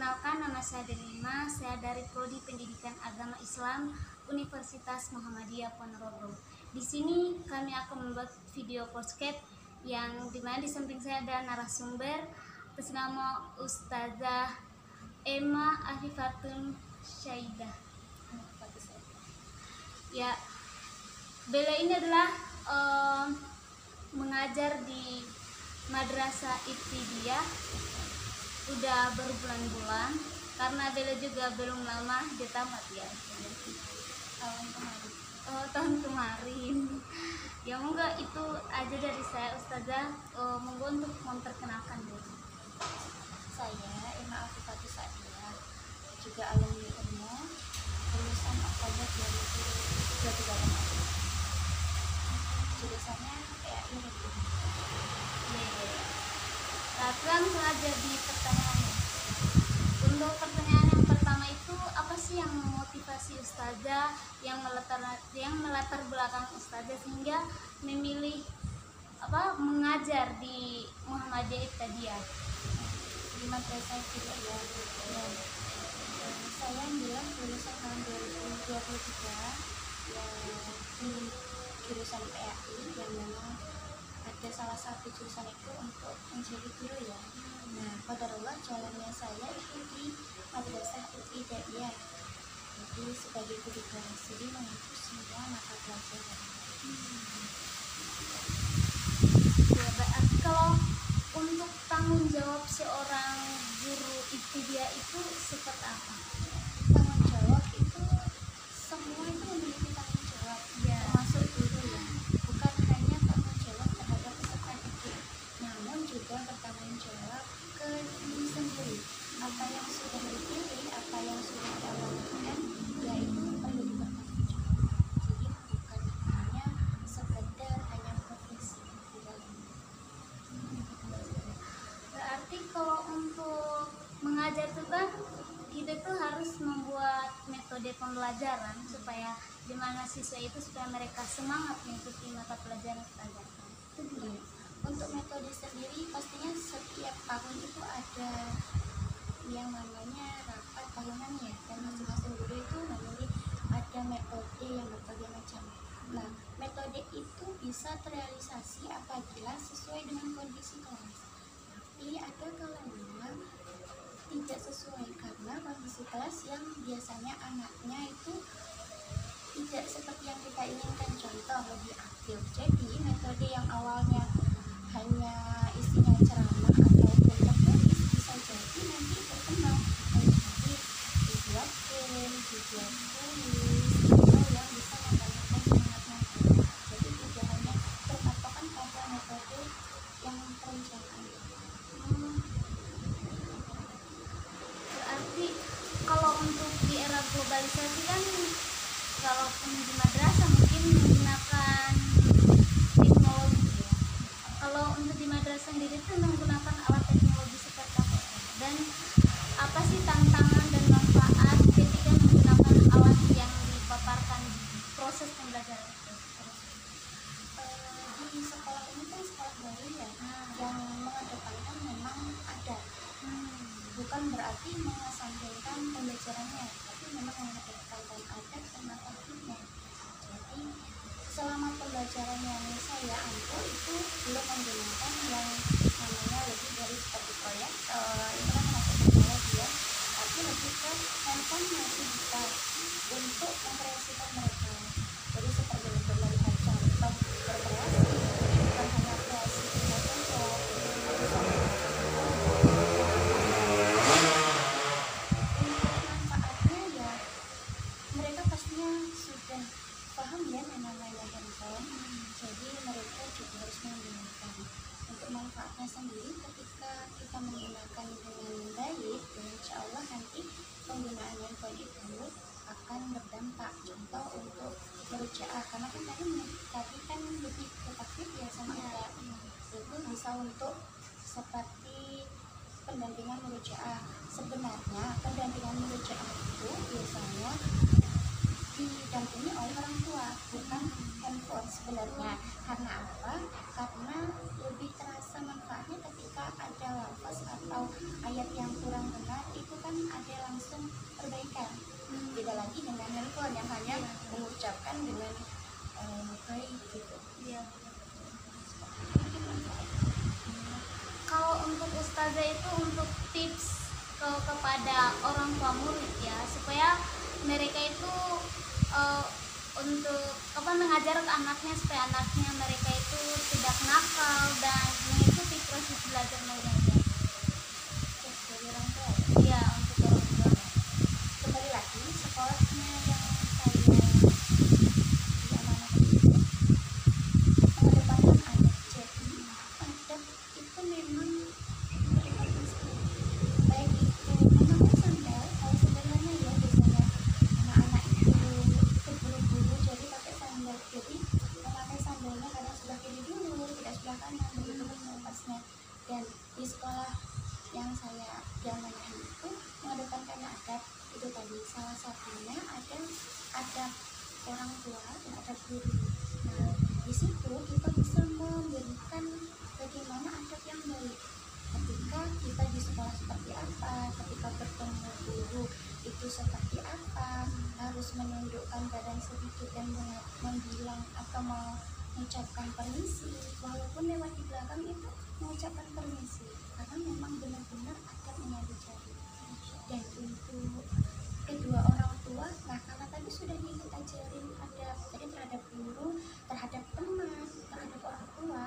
Perkenalkan, nama saya Delima. Saya dari Prodi Pendidikan Agama Islam Universitas Muhammadiyah Ponorogo. Di sini kami akan membuat video podcast yang dimana di samping saya ada narasumber atas nama Ustazah Emma Afifatun Syaidah. Ya, beliau ini adalah mengajar di Madrasah Ibtidaiyah udah berbulan-bulan karena beliau juga belum lama dia tamat ya tahun kemarin. Ya monggo itu aja dari saya Ustazah, monggo untuk memperkenalkan dulu. Saya Emma Afifatun Syaidah, juga alumni UNMO, lulusan Oktober 2023. Jurusannya PAI Hukum. Langsung aja di pertanyaannya. Untuk pertanyaan yang pertama itu, apa sih yang memotivasi Ustazah, yang melatar belakang Ustazah sehingga memilih mengajar di Muhammadiyah Ibtidaiyah? Di Madrasah Ibtidaiyah. Saya bilang lulusan tahun 2023 yang di jurusan PAI, yang memang ada salah satu jurusan itu untuk menjadi guru ya. Nah, qadarullah jalannya saya itu di Madrasah Ibtidaiyah, jadi sebagai guru kelas, jadi mengikuti semua mata pelajaran. Ya, berarti kalau untuk tanggung jawab seorang guru ibtidaiyah itu seperti apa? Tanggung jawab itu semua itu memiliki tanggung jawab ya, termasuk guru ya. Bukan hanya tanggung jawab terhadap peserta didik, namun juga bertanggung jawab ke diri sendiri. Apa yang sudah dipilih, apa yang sudah diamanatkan, ya itu perlu dipertanggung jawab. Jadi bukan hanya sekedar hanya profesi di dalam. Berarti kalau untuk mengajar itu kan kita tuh harus membuat metode pembelajaran supaya dimana siswa itu supaya mereka semangat mengikuti mata pelajaran yang kita ajarkan. Itu gimana? Untuk metode sendiri pastinya setiap tahun itu ada yang namanya rapat tahunan ya, dan masing-masing guru itu memilih ada metode yang berbagai macam. Nah, metode itu bisa terrealisasi apabila sesuai dengan kondisi kelas. Tapi ada kalanya tidak sesuai karena kondisi kelas yang biasanya anaknya itu tidak seperti yang kita inginkan, contoh lebih aktif. Jadi metode yang awalnya hanya isinya ceramah ataupun tertulis bisa jadi nanti berkembang menjadi dibuat game, dibuat tulis, atau yang bisa menambahkan semangatnya. Jadi tidak hanya terpatokan pada metode yang perencanaan. Berarti kalau untuk di era globalisasi kan kalaupun di madrasah mungkin menggunakan teknologi ya. Kalau untuk di madrasah sendiri itu menggunakan alat teknologi seperti apa? Dan apa sih tantangan dan manfaat ketika menggunakan alat yang dipaparkan di proses pembelajaran itu? Di sekolah ini kan sekolah baru ya, yang mengedepankan memang ada. Bukan berarti mengesampingkan pembelajarannya, tapi memang mengedepankan adat dan akhlaknya. Jadi selama pembelajaran yang saya ampuh itu belum menggunakan yang namanya lebih dari seperti proyektor, itu kan masuk teknologi ya, tapi lebih ke handphone masih bisa untuk mengkreasikan mereka. Jadi seperti untuk melihat contoh berkreasi, bukan hanya kreasi tinggal saja, manfaatnya ya mereka pastinya sudah paham ya yang namanya handphone. Jadi mereka juga harus menggunakan. Untuk manfaatnya sendiri, ketika kita menggunakan dengan baik, dan insya Allah nanti penggunaan handphone itu akan berdampak. Contoh untuk merujaah, karena kan tadi kan lebih ke takdir ya sama ya, itu bisa untuk seperti pendampingan merujaah. Sebenarnya pendampingan merujaah itu biasanya didampingi oleh orang tua, bukan handphone sebenarnya. Karena apa? Karena lebih terasa manfaatnya ketika ada lafaz atau ayat yang kurang benar, itu kan beda lagi dengan handphone yang hanya mengucapkan dengan baik gitu. Iya. Kalau untuk ustazah itu untuk tips kepada orang tua murid ya, supaya mereka itu untuk mengajar ke anaknya supaya anaknya mereka itu tidak nakal dan mengikuti proses belajar mengajar. Terus dari orang tua Iya, untuk orang tua. kembali lagi sekolahnya yang saya diamanahkan itu mengedepankan adab. Jadi adab itu memang mengedepankan sekali, baik itu memakai sandal. Kalau sederhana ya biasanya anak-anak itu terburu-buru jadi pakai sandal, jadi memakai sandalnya kadang sebelah kiri dulu tidak sebelah kanan, begitu pun melepasnya. Dan di sekolah yang saya diamanahi itu mengedepankan adab itu tadi, salah satunya ada adab orang tua dan adab guru. Nah di situ kita bisa memberikan bagaimana adab yang baik ketika kita di sekolah seperti apa, ketika bertemu guru itu seperti apa, harus menundukkan badan sedikit dan membilang atau mengucapkan permisi, walaupun lewat di belakang itu mengucapkan permisi, karena memang benar-benar adab yang dicari. Dan untuk kedua orang tua, nah karena tadi sudah kita ajarin adab tadi terhadap guru, terhadap teman, terhadap orang tua.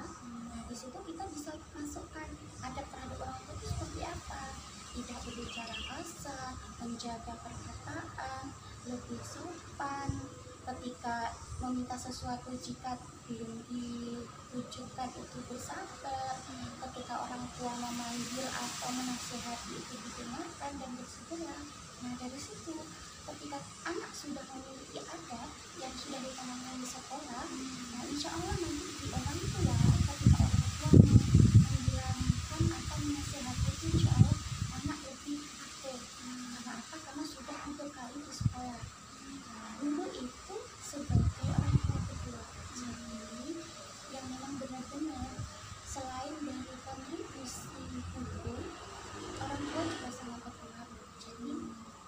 Nah di situ kita bisa masukkan adab terhadap orang tua itu seperti apa, tidak berbicara kasar, menjaga perkataan, lebih sopan ketika meminta sesuatu, jika belum diwujudkan itu bersabar, ketika orang tua memanggil atau menasihati itu didengarkan dan bersegera. Nah dari situ ketika anak sudah memiliki adab yang sudah ditanamkan di sekolah, nah insya Allah nanti di orang tua ketika orang tua menghilangkan atau menasihati itu insya Allah anak lebih aktif. Karena apa? Karena sudah dibekali di sekolah. Guru itu sebagai orang tua kedua, jadi yang memang benar-benar selain dari kontribusi guru, orang tua juga sangat berpengaruh. Jadi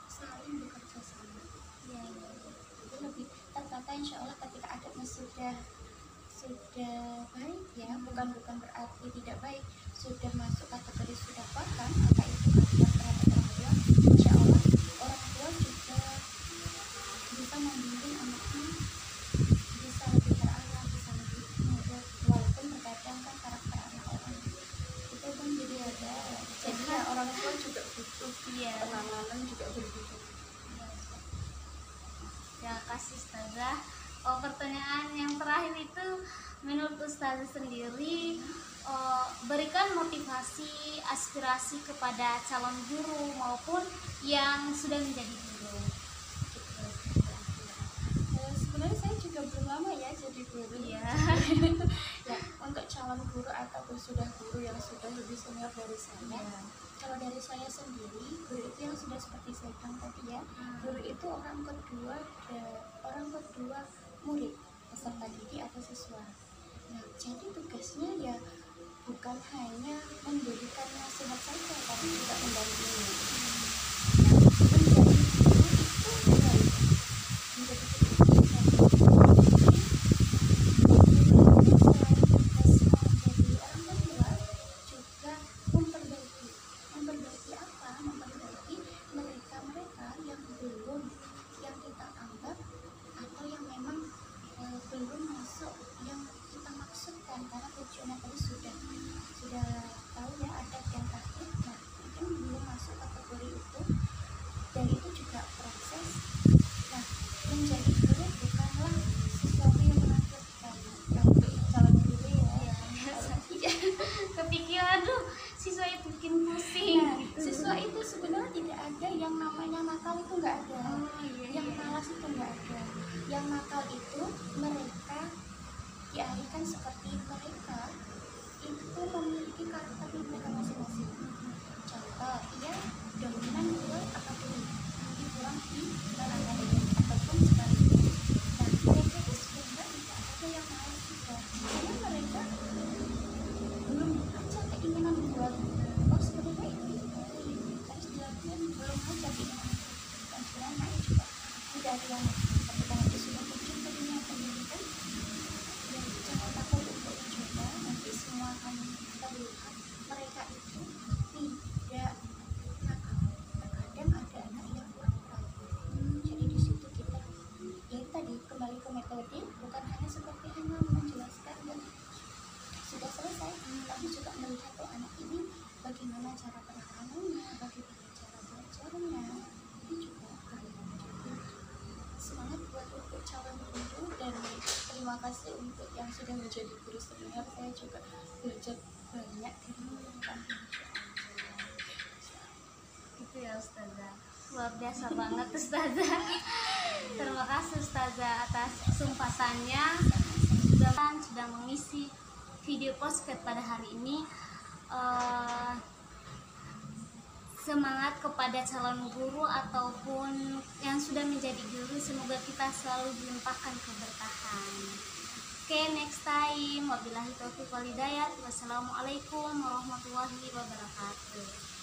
saling bekerja sama. Ya, itu lebih tertata insya Allah ketika adabnya sudah baik ya, bukan berarti tidak baik, sudah masuk kategori sudah paham apa itu adab terhadap orang tua. Insya Allah orang tua juga bisa membimbing anaknya bisa lebih terarah, bisa lebih mudah, walaupun terkadang kan karakter anak orang itu kan jadi ada, jadi ya orang tua juga butuh penanganan juga berbeda. Ya, kasih ustazah. Pertanyaan yang terakhir itu menurut ustazah sendiri, berikan motivasi, aspirasi kepada calon guru maupun yang sudah menjadi guru. Sebenarnya saya juga belum lama ya jadi guru. Iya. Ya, untuk calon guru ataupun sudah guru yang sudah lebih senior dari saya, kalau dari saya sendiri, guru itu yang sudah seperti saya bilang tadi ya, guru itu orang kedua murid, peserta didik atau siswa. Nah, jadi tugasnya ya bukan hanya memberikan nasihat saja, tapi juga mendampingi. Yang nakal itu mereka dialihkan seperti mereka itu memiliki karakter mereka masing-masing. Contoh, ia dominan buat akademik, nanti pulang di barangkali ataupun sebaliknya. Nah, mereka itu sebenarnya tidak ada yang malas juga, karena mereka belum aja keinginan buat sebenarnya ini harus dilakukan, belum aja keinginan dan sebenarnya juga dari yang ketika nanti sudah terjun ke dunia pendidikan, ya jangan takut untuk mencoba. Nanti semua akan terlihat mereka itu tidak nakal. Terkadang ada anak yang pura-pura. Jadi di situ kita ya tadi kembali ke metode, bukan hanya seperti hanya menjelaskan dan sudah selesai, tapi juga melihat anak ini bagaimana cara penanganannya, bagaimana cara belajarnya. Ini juga jadi semangat buat untuk calon guru, dan terima kasih untuk yang sudah menjadi guru senior. Saya juga belajar banyak dari mereka. Itu ya Ustazah, luar biasa banget Ustazah. Terima kasih Ustazah atas kesempatannya sudah mengisi video podcast pada hari ini. Semangat kepada calon guru ataupun yang sudah menjadi guru, semoga kita selalu dilimpahkan keberkahan. Oke, next time. Wabillahi taufiq wal hidayah. Wassalamualaikum warahmatullahi wabarakatuh.